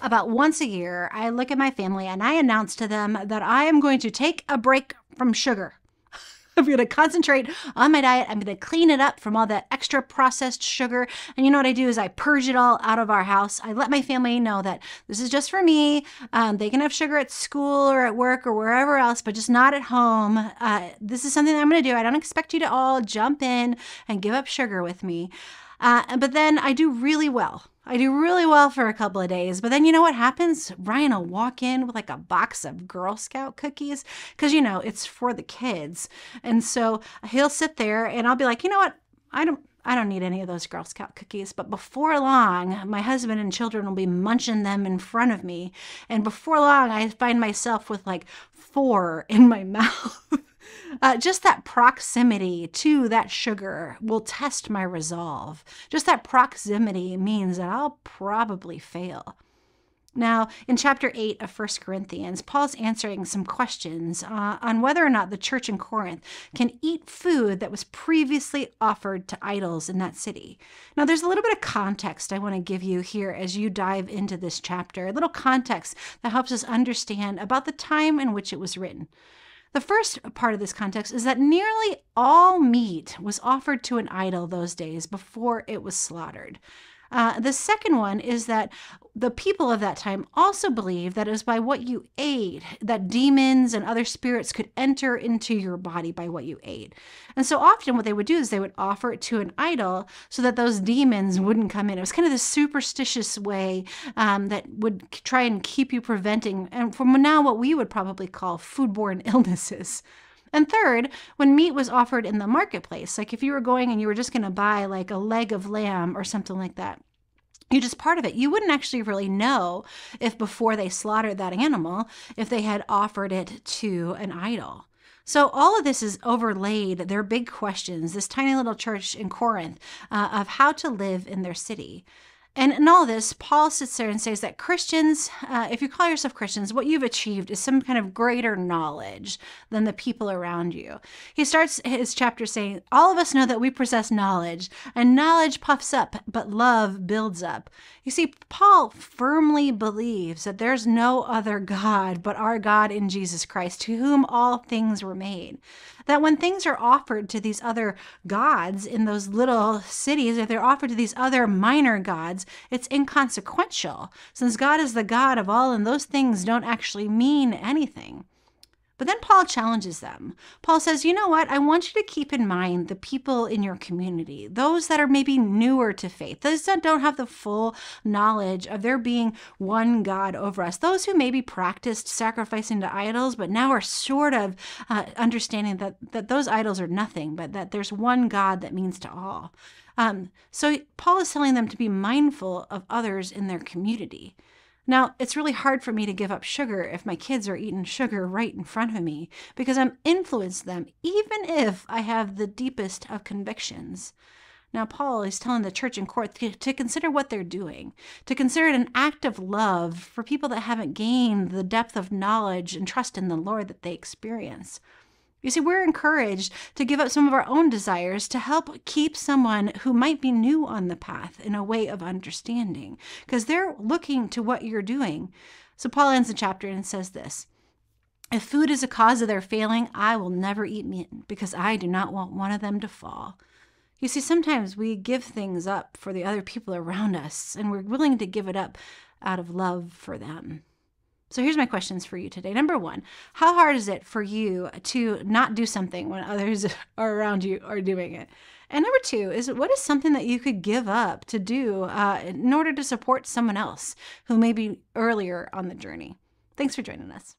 About once a year, I look at my family and I announce to them that I am going to take a break from sugar. I'm going to concentrate on my diet. I'm going to clean it up from all that extra processed sugar. And you know what I do is I purge it all out of our house. I let my family know that this is just for me. They can have sugar at school or at work or wherever else, but just not at home. This is something that I'm going to do. I don't expect you to all jump in and give up sugar with me. But then I do really well. I do really well for a couple of days, but then you know what happens? Ryan will walk in with like a box of Girl Scout cookies because, you know, it's for the kids. And so he'll sit there and I'll be like, you know what? I don't need any of those Girl Scout cookies. But before long, my husband and children will be munching them in front of me. And before long, I find myself with like 4 in my mouth. Just that proximity to that sugar will test my resolve. Just that proximity means that I'll probably fail. Now, in chapter 8 of 1 Corinthians, Paul's answering some questions on whether or not the church in Corinth can eat food that was previously offered to idols in that city. Now, there's a little bit of context I want to give you here as you dive into this chapter, a little context that helps us understand about the time in which it was written. The first part of this context is that nearly all meat was offered to an idol those days before it was slaughtered. The second one is that the people of that time also believed that it was by what you ate that demons and other spirits could enter into your body by what you ate. And so often what they would do is they would offer it to an idol so that those demons wouldn't come in. It was kind of this superstitious way that would try and keep you preventing, and from now what we would probably call foodborne illnesses. And third, when meat was offered in the marketplace, like if you were going and you were just going to buy like a leg of lamb or something like that, you just part of it. You wouldn't actually really know if before they slaughtered that animal, if they had offered it to an idol. So all of this is overlaid. They're big questions, this tiny little church in Corinth, of how to live in their city. And in all this, Paul sits there and says that Christians, if you call yourself Christians, what you've achieved is some kind of greater knowledge than the people around you. He starts his chapter saying, all of us know that we possess knowledge, and knowledge puffs up, but love builds up. You see, Paul firmly believes that there's no other God but our God in Jesus Christ, to whom all things were made. That when things are offered to these other gods in those little cities, if they're offered to these other minor gods, it's inconsequential, since God is the God of all and those things don't actually mean anything. But then Paul challenges them. Paul says, you know what? I want you to keep in mind the people in your community, those that are maybe newer to faith, those that don't have the full knowledge of there being one God over us, those who maybe practiced sacrificing to idols, but now are sort of understanding that those idols are nothing, but that there's one God that means to all. So Paul is telling them to be mindful of others in their community. Now, it's really hard for me to give up sugar if my kids are eating sugar right in front of me because I'm influenced them, even if I have the deepest of convictions. Now, Paul is telling the church in Corinth to consider what they're doing, to consider it an act of love for people that haven't gained the depth of knowledge and trust in the Lord that they experience. You see, we're encouraged to give up some of our own desires to help keep someone who might be new on the path in a way of understanding, because they're looking to what you're doing. So Paul ends the chapter and says this: if food is a cause of their failing, I will never eat meat, because I do not want one of them to fall. You see, sometimes we give things up for the other people around us, and we're willing to give it up out of love for them. So here's my questions for you today. Number 1, how hard is it for you to not do something when others around you are doing it? And number 2 is, what is something that you could give up to do in order to support someone else who may be earlier on the journey? Thanks for joining us.